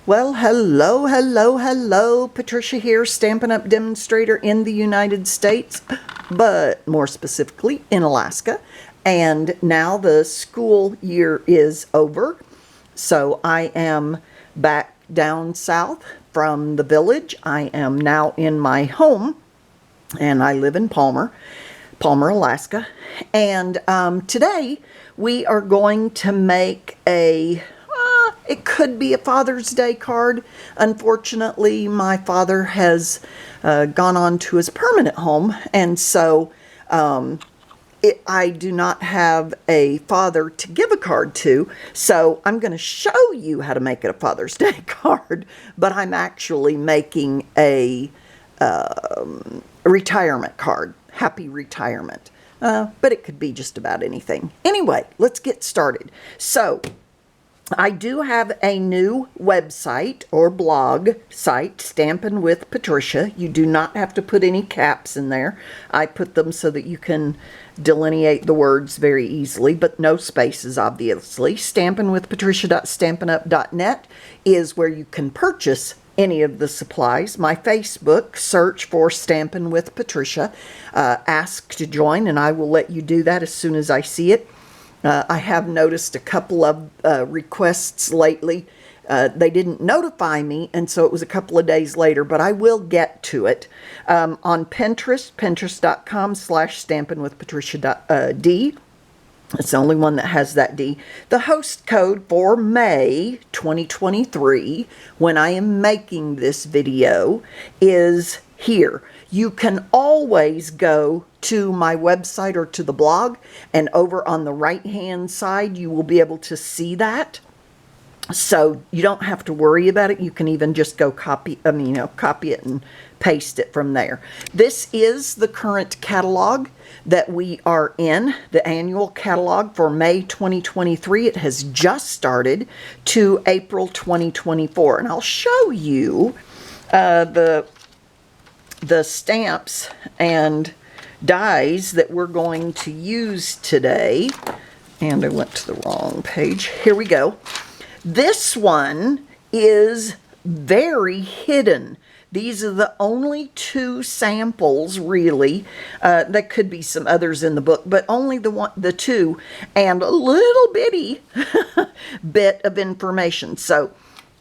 Well, hello, hello, hello. Patricia here, Stampin' Up! Demonstrator in the United States, but more specifically in Alaska. And now the school year is over, so I am back down south from the village. I am now in my home, and I live in Palmer, Alaska. And today we are going to make it could be a Father's Day card. Unfortunately, my father has gone on to his permanent home, and so I do not have a father to give a card to, so I'm going to show you how to make it a Father's Day card, but I'm actually making a retirement card. Happy retirement. But it could be just about anything. Anyway, let's get started. So, I do have a new website or blog site, Stampin' with Patricia. You do not have to put any caps in there. I put them so that you can delineate the words very easily, but no spaces, obviously. stampinwithpatricia.stampinup.net is where you can purchase any of the supplies. My Facebook, search for Stampin' with Patricia. Ask to join, and I will let you do that as soon as I see it. I have noticed a couple of requests lately. They didn't notify me, and so it was a couple of days later, but I will get to it. On Pinterest, pinterest.com/stampinwithpatricia.d. It's the only one that has that D. The host code for May 2023, when I am making this video, is here. You can always go to my website or to the blog, and over on the right-hand side, you will be able to see that. So you don't have to worry about it. You can even just go copy it and paste it from there. This is the current catalog that we are in, the annual catalog for May 2023. It has just started to April 2024. And I'll show you the stamps and dies that we're going to use today. And I went to the wrong page. Here we go. This one is very hidden. These are the only two samples, really. There could be some others in the book, but only the two, and a little bitty bit of information. So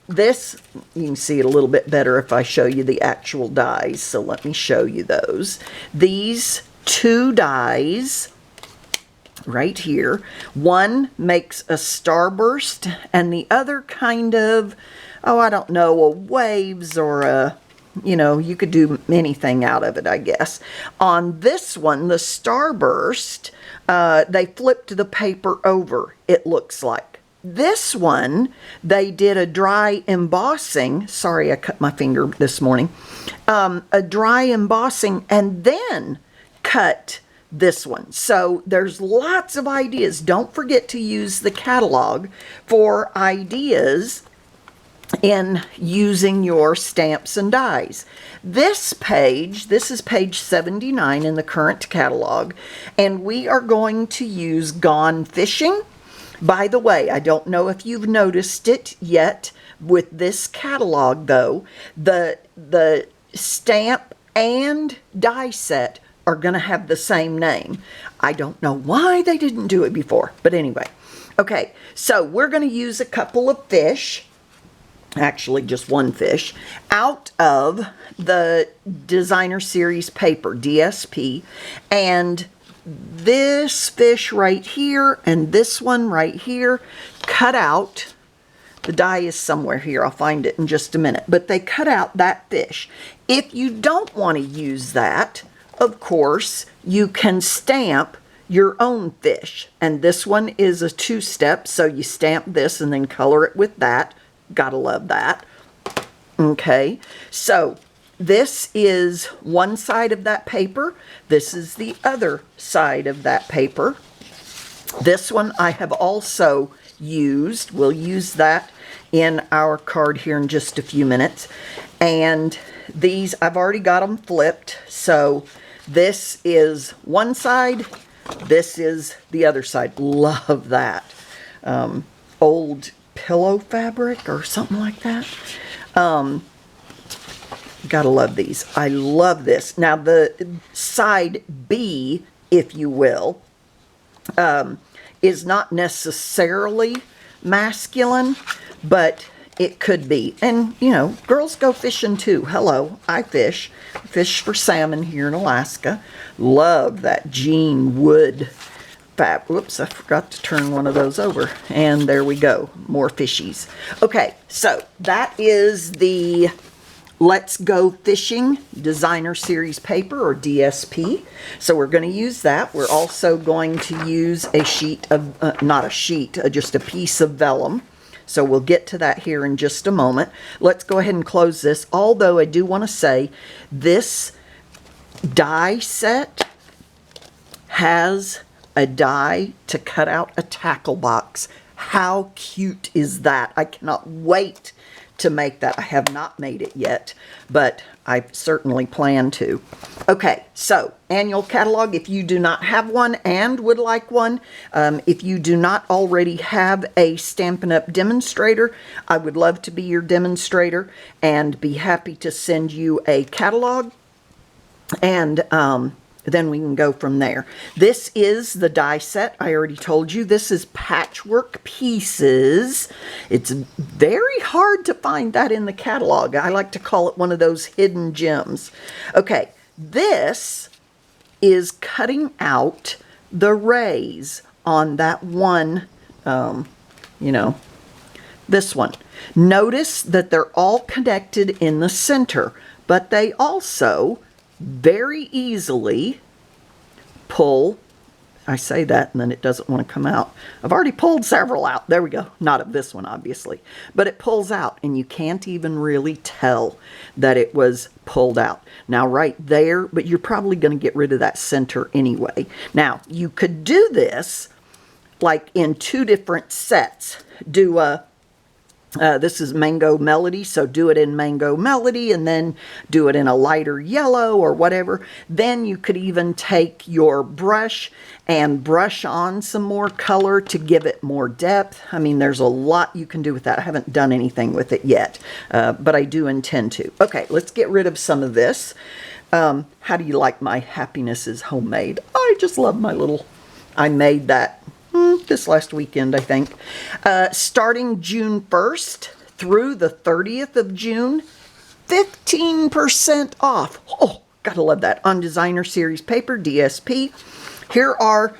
this, you can see it a little bit better if I show you the actual dies. So let me show you those. These two dies right here. One makes a starburst, and the other kind of, I don't know, a waves or a, you could do anything out of it, I guess. On this one, the starburst, they flipped the paper over, it looks like. This one, they did a dry embossing. Sorry, I cut my finger this morning. A dry embossing, and then cut this one. So there's lots of ideas. Don't forget to use the catalog for ideas in using your stamps and dies. This is page 79 in the current catalog, and we are going to use Gone Fishing. By the way, I don't know if you've noticed it yet with this catalog, though, the stamp and die set are going to have the same name. I don't know why they didn't do it before, but anyway. Okay, so we're going to use a couple of fish, actually just one fish, out of the Designer Series paper, DSP, and this fish right here and this one right here cut out. The die is somewhere here. I'll find it in just a minute. But they cut out that fish. If you don't want to use that, of course, you can stamp your own fish. And this one is a two-step, so you stamp this and then color it with that. Gotta love that. Okay, so this is one side of that paper. This is the other side of that paper. This one I have also used. We'll use that in our card here in just a few minutes. And these, I've already got them flipped. So this is one side. This is the other side. Love that. Old pillow fabric or something like that. Gotta love these. I love this. Now the side B, if you will, is not necessarily masculine, but it could be. And, you know, girls go fishing too. Hello, I fish. I fish for salmon here in Alaska. Love that jean wood fab. Whoops, I forgot to turn one of those over. And there we go, more fishies. Okay, so that is the Let's Go Fishing Designer Series paper, or DSP. So we're going to use that. We're also going to use a sheet of, not a sheet, just a piece of vellum. So we'll get to that here in just a moment. Let's go ahead and close this. Although I do want to say this die set has a die to cut out a tackle box. How cute is that? I cannot wait to make that. I have not made it yet, but I certainly plan to. Okay, so annual catalog, if you do not have one and would like one, if you do not already have a Stampin' Up! Demonstrator, I would love to be your demonstrator and be happy to send you a catalog, and then we can go from there. This is the die set. I already told you this is patchwork pieces. It's very hard to find that in the catalog. I like to call it one of those hidden gems. Okay, this is cutting out the rays on that one, you know, this one. Notice that they're all connected in the center, but they also very easily pull. I say that and then it doesn't want to come out. I've already pulled several out. There we go. Not of this one, obviously. But it pulls out and you can't even really tell that it was pulled out. Now right there, but you're probably going to get rid of that center anyway. Now you could do this like in two different sets. Do a this is Mango Melody, so do it in Mango Melody and then do it in a lighter yellow or whatever. Then you could even take your brush and brush on some more color to give it more depth. I mean, there's a lot you can do with that. I haven't done anything with it yet, but I do intend to. Okay, let's get rid of some of this. How do you like my Happiness is Homemade? I just love my little, I made that this last weekend, I think. Starting June 1st through the 30th of June, 15% off. Oh, gotta love that. On Designer Series paper, DSP. Here are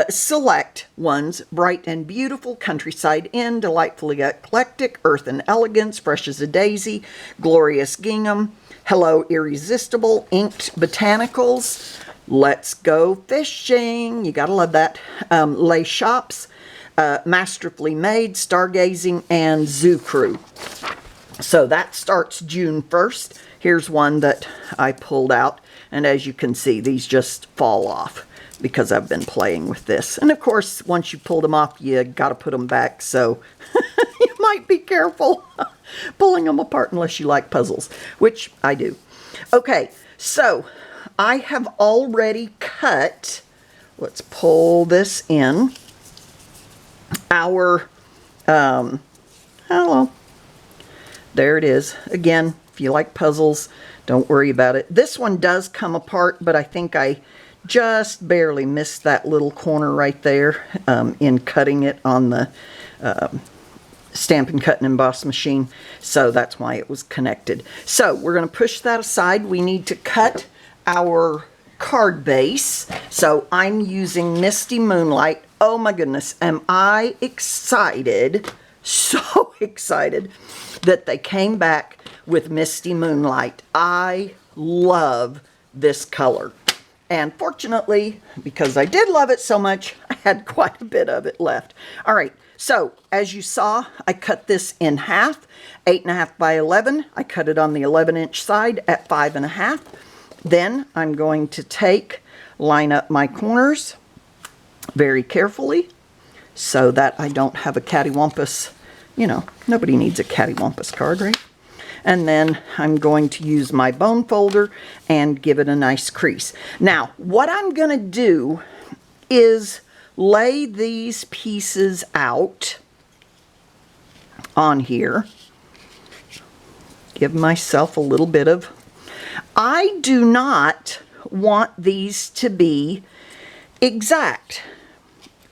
select ones: Bright and Beautiful, Countryside Inn, Delightfully Eclectic, Earth and Elegance, Fresh as a Daisy, Glorious Gingham, Hello Irresistible, Inked Botanicals, Let's Go Fishing, you gotta love that, Les Shops, Masterfully Made, Stargazing, and Zoo Crew. So that starts June 1st. Here's one that I pulled out, and as you can see, these just fall off because I've been playing with this. And of course, once you pull them off, you gotta put them back, so you might be careful pulling them apart unless you like puzzles, which I do. Okay, so I have already cut, let's pull this in, our, hello, there it is. Again, if you like puzzles, don't worry about it. This one does come apart, but I think I just barely missed that little corner right there in cutting it on the Stampin' Cut and Emboss machine, so that's why it was connected. So we're going to push that aside. We need to cut our card base. So I'm using Misty Moonlight. Oh my goodness, am I excited, so excited that they came back with Misty Moonlight. I love this color. And fortunately, because I did love it so much, I had quite a bit of it left. All right, so as you saw, I cut this in half, 8.5 by 11. I cut it on the 11-inch side at 5.5. Then I'm going to line up my corners very carefully so that I don't have a cattywampus, you know, nobody needs a cattywampus card, right? And then I'm going to use my bone folder and give it a nice crease. Now, what I'm going to do is lay these pieces out on here. Give myself a little bit of... I do not want these to be exact.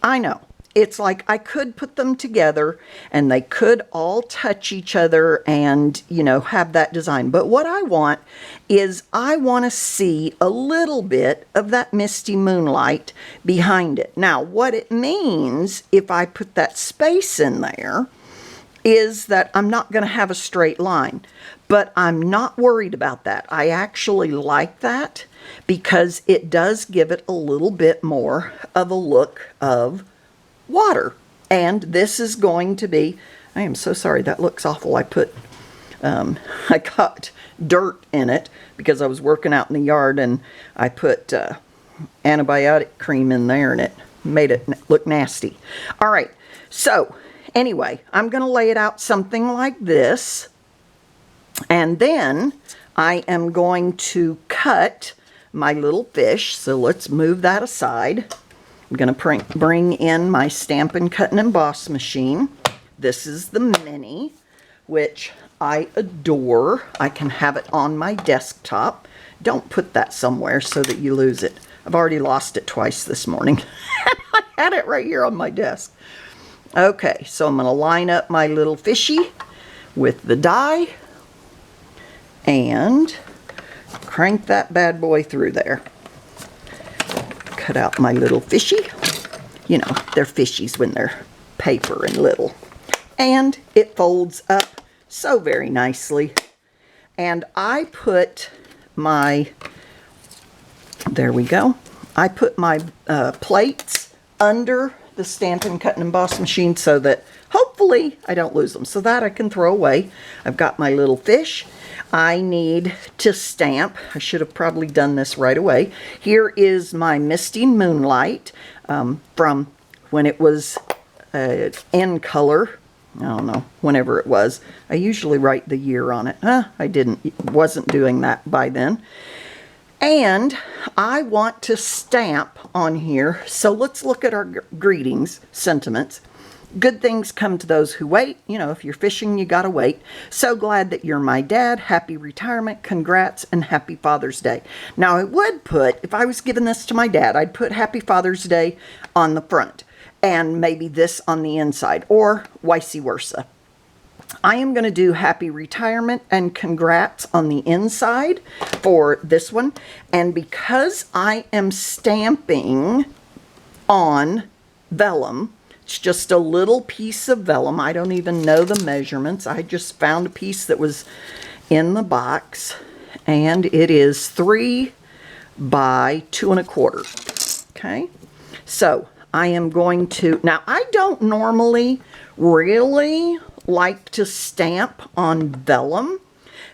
I know. It's like I could put them together and they could all touch each other and, you know, have that design. But what I want is I want to see a little bit of that misty moonlight behind it. Now, what it means if I put that space in there is that I'm not going to have a straight line. But I'm not worried about that. I actually like that because it does give it a little bit more of a look of water. And this is going to be, I am so sorry, that looks awful. I got dirt in it because I was working out in the yard and I put antibiotic cream in there and it made it look nasty. All right, so anyway, I'm going to lay it out something like this. And then I am going to cut my little fish. So let's move that aside. I'm going to bring in my Stampin' Cut and Emboss machine. This is the mini, which I adore. I can have it on my desktop. Don't put that somewhere so that you lose it. I've already lost it twice this morning. I had it right here on my desk. Okay, so I'm going to line up my little fishy with the die and crank that bad boy through there. Cut out my little fishy. You know, they're fishies when they're paper and little. And it folds up so very nicely. And I put my, there we go. I put my plates under the Stampin' Cut and Emboss machine so that hopefully I don't lose them. So that I can throw away. I've got my little fish. I need to stamp. I should have probably done this right away. Here is my Misty Moonlight from when it was in color. I don't know, whenever it was. I usually write the year on it. I wasn't doing that by then. And I want to stamp on here. So let's look at our greetings, sentiments. Good things come to those who wait. You know, if you're fishing, you gotta wait. So glad that you're my dad. Happy retirement. Congrats and happy Father's Day. Now, I would put, if I was giving this to my dad, I'd put Happy Father's Day on the front and maybe this on the inside or vice versa. I am going to do happy retirement and congrats on the inside for this one. And because I am stamping on vellum, it's just a little piece of vellum. I don't even know the measurements. I just found a piece that was in the box. And it is 3 by 2 1/4. Okay. So I am going to, now I don't normally really like to stamp on vellum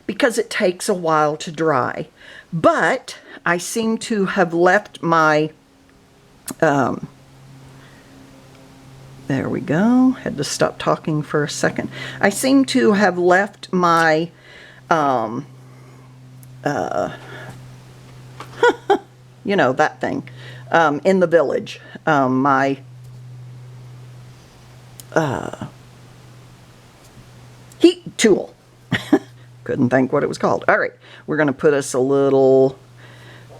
because it takes a while to dry. But I seem to have left my, there we go. Had to stop talking for a second. I seem to have left my, you know, that thing, in the village. My, heat tool. Couldn't think what it was called. All right, we're going to put us a little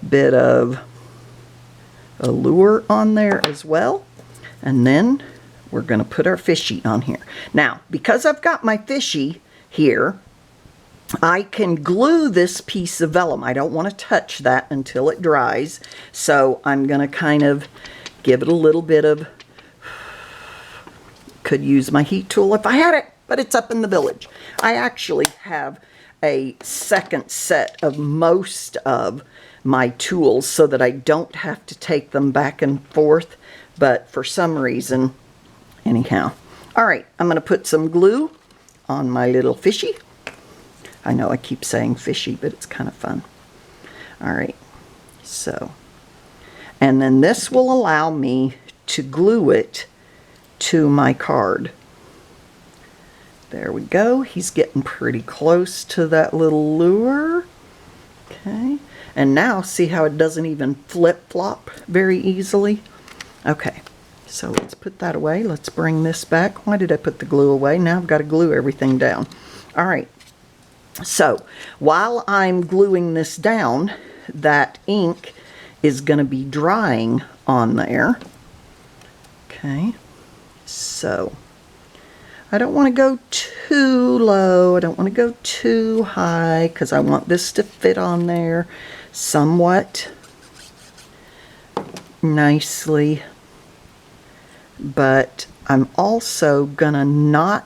bit of allure on there as well. And then we're going to put our fishy on here. Now, because I've got my fishy here, I can glue this piece of vellum. I don't want to touch that until it dries. So I'm going to kind of give it a little bit of, could use my heat tool if I had it, but it's up in the village. I actually have a second set of most of my tools so that I don't have to take them back and forth, but for some reason, anyhow. All right, I'm going to put some glue on my little fishy. I know I keep saying fishy, but it's kind of fun. All right, so, and then this will allow me to glue it to my card. There we go. He's getting pretty close to that little lure. Okay, and now see how it doesn't even flip-flop very easily? Okay, So let's put that away. Let's bring this back. Why did I put the glue away? Now I've got to glue everything down. All right. So while I'm gluing this down, that ink is going to be drying on there. Okay. So I don't want to go too low. I don't want to go too high because I want this to fit on there somewhat nicely. But I'm also gonna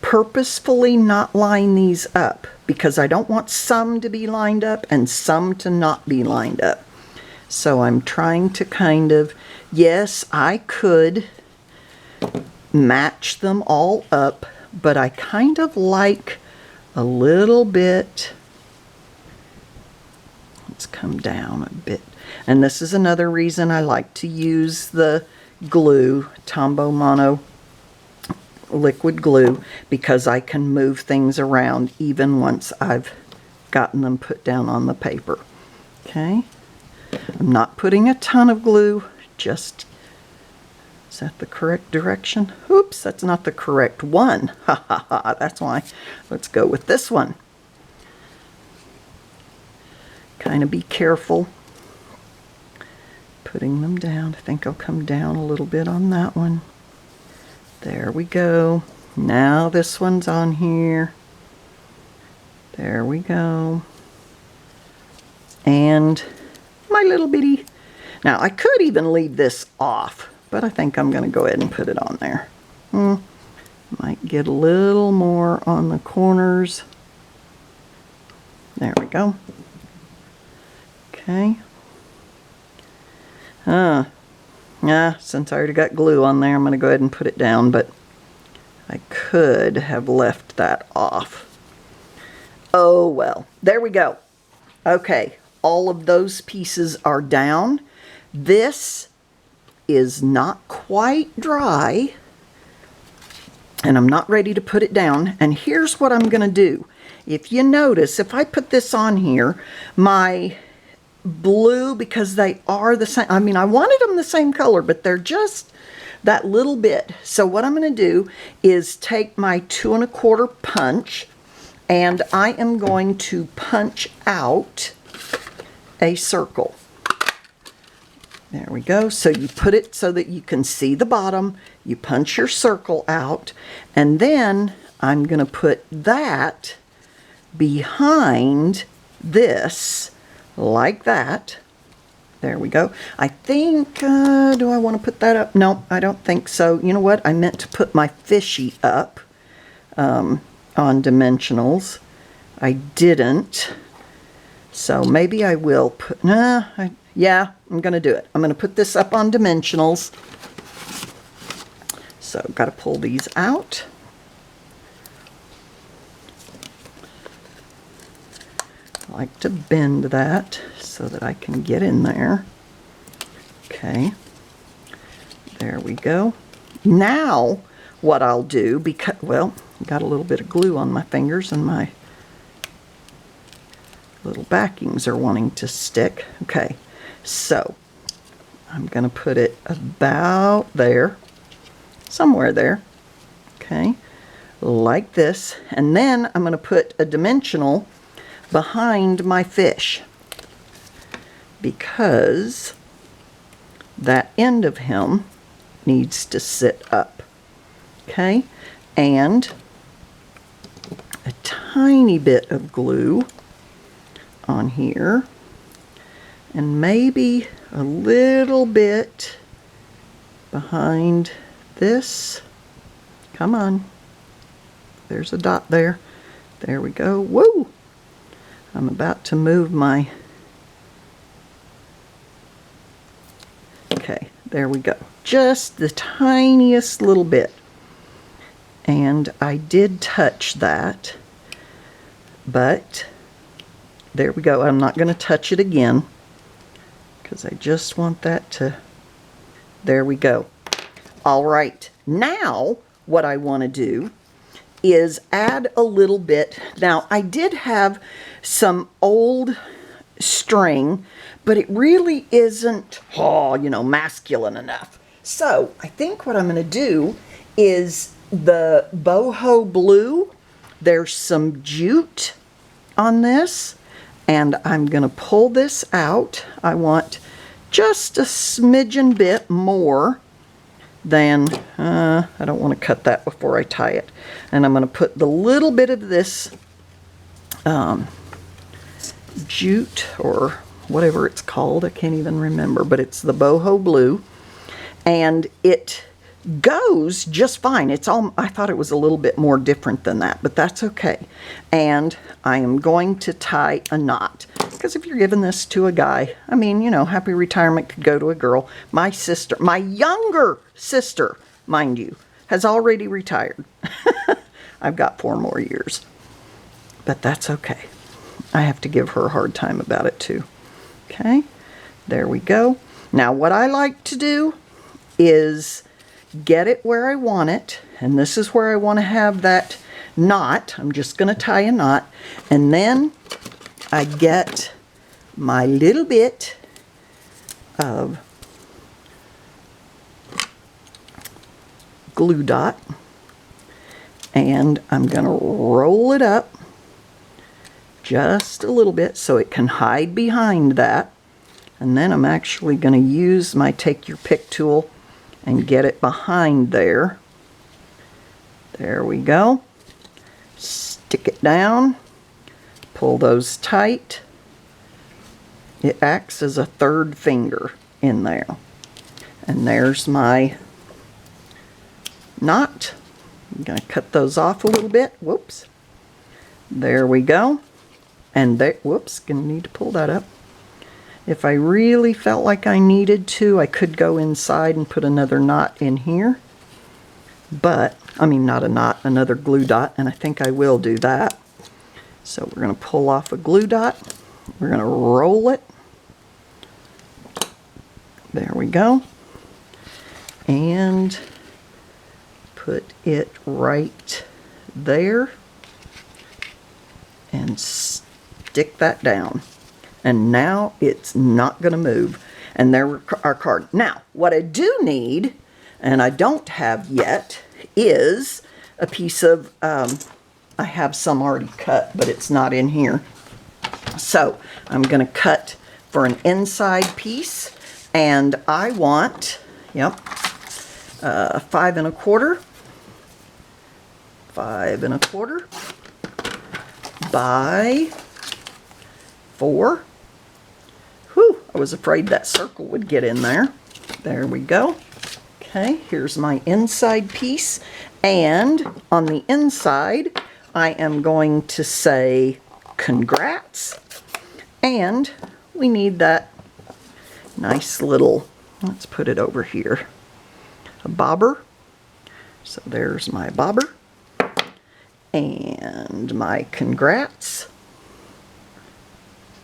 purposefully not line these up because I don't want some to be lined up and some to not be lined up. So I'm trying to kind of, yes, I could match them all up, but I kind of like a little bit. Let's come down a bit. And this is another reason I like to use the glue, Tombow Mono liquid glue, because I can move things around even once I've gotten them put down on the paper. Okay, I'm not putting a ton of glue, just, is that the correct direction? Oops, that's not the correct one. Ha ha ha, that's why. Let's go with this one. Kind of be careful putting them down. I think I'll come down a little bit on that one. There we go. Now this one's on here. There we go. And my little bitty. Now I could even leave this off, but I think I'm going to go ahead and put it on there. Might get a little more on the corners. There we go. Okay. Since I already got glue on there, I'm going to go ahead and put it down, but I could have left that off. Oh well, there we go. Okay, all of those pieces are down. This is not quite dry, and I'm not ready to put it down. And here's what I'm going to do. If you notice, if I put this on here, my blue, because they are the same, I mean, I wanted them the same color, but they're just that little bit. So what I'm going to do is take my 2 1/4 punch, and I am going to punch out a circle. There we go. So you put it so that you can see the bottom, you punch your circle out, and then I'm going to put that behind this like that. There we go. I think, do I want to put that up? No, I don't think so. You know what? I meant to put my fishy up on dimensionals. I didn't. So maybe I will put, yeah, I'm going to do it. I'm going to put this up on dimensionals. So I've got to pull these out. I like to bend that so that I can get in there. Okay, there we go. Now what I'll do, because, well, got a little bit of glue on my fingers and my little backings are wanting to stick. Okay, so I'm going to put it about there, somewhere there. Okay, like this. And then I'm going to put a dimensional behind my fish, because that end of him needs to sit up. Okay, and a tiny bit of glue on here, and maybe a little bit behind this. Come on, there's a dot there. There we go. Whoa! I'm about to move my, okay, there we go. Just the tiniest little bit. And I did touch that, but there we go. I'm not going to touch it again because I just want that to, there we go. All right, now what I want to do is add a little bit. Now I did have some old string, but it really isn't, you know, masculine enough. So I think what I'm going to do is the boho blue. There's some jute on this, and I'm going to pull this out. I want just a smidgen bit more than, I don't want to cut that before I tie it. And I'm going to put the little bit of this jute, or whatever it's called, I can't even remember, but it's the boho blue, and it goes just fine. It's all, I thought it was a little bit more different than that, but that's okay. And I am going to tie a knot, because if you're giving this to a guy, I mean, you know, happy retirement could go to a girl. My sister, my younger sister, mind you, has already retired. I've got 4 more years, but that's okay. I have to give her a hard time about it too. Okay, there we go. Now what I like to do is get it where I want it, and this is where I want to have that knot. I'm just going to tie a knot, and then I get my little bit of glue dot, and I'm going to roll it up just a little bit so it can hide behind that. And then I'm actually going to use my take your pick tool and get it behind there. There we go. Stick it down, pull those tight. It acts as a third finger in there. And there's my knot. I'm going to cut those off a little bit. Whoops. There we go. And there, whoops, gonna need to pull that up. If I really felt like I needed to, I could go inside and put another knot in here. But, I mean, not a knot, another glue dot, and I think I will do that. So we're gonna pull off a glue dot. We're gonna roll it. There we go. And put it right there. And stick that down, and now it's not going to move, and there our card. Now what I do need, and I don't have yet, is a piece of I have some already cut, but it's not in here, so I'm going to cut for an inside piece, and I want 5 1/4 by 4. Whew, I was afraid that circle would get in there. There we go. Okay, here's my inside piece, and on the inside I am going to say congrats, and we need that nice little, let's put it over here, a bobber. So there's my bobber and my congrats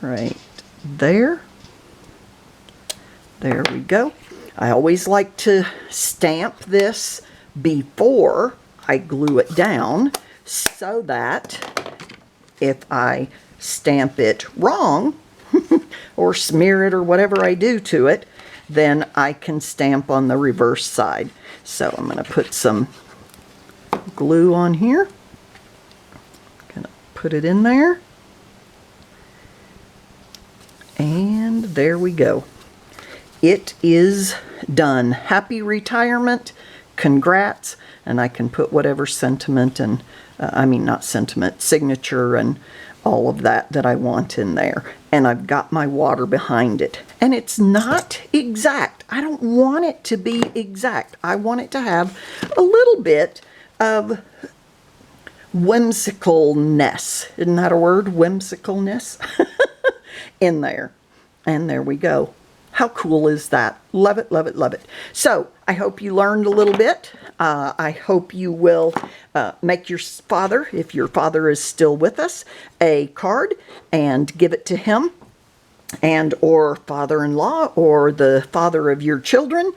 right there. There we go. I always like to stamp this before I glue it down, so that if I stamp it wrong or smear it or whatever I do to it, then I can stamp on the reverse side. So I'm going to put some glue on here. Gonna put it in there. And there we go. It is done. Happy retirement. Congrats. And I can put whatever sentiment and, not sentiment, signature and all of that I want in there. And I've got my water behind it. And it's not exact. I don't want it to be exact. I want it to have a little bit of whimsicalness. Isn't that a word? Whimsicalness? In there. And there we go. How cool is that? Love it, love it, love it. So I hope you learned a little bit. I hope you will make your father, if your father is still with us, a card and give it to him, and or father-in-law or the father of your children.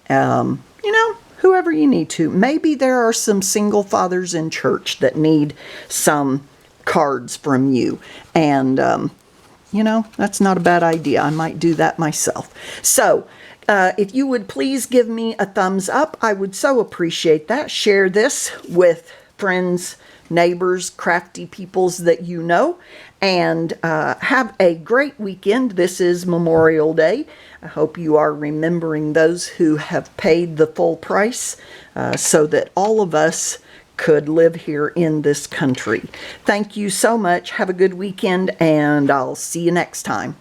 Whoever you need to. Maybe there are some single fathers in church that need some cards from you. And that's not a bad idea. I might do that myself. So If you would please give me a thumbs up, I would so appreciate that. Share this with friends, neighbors, crafty peoples that you know, and have a great weekend. This is Memorial Day. I hope you are remembering those who have paid the full price so that all of us could live here in this country. Thank you so much. Have a good weekend, and I'll see you next time.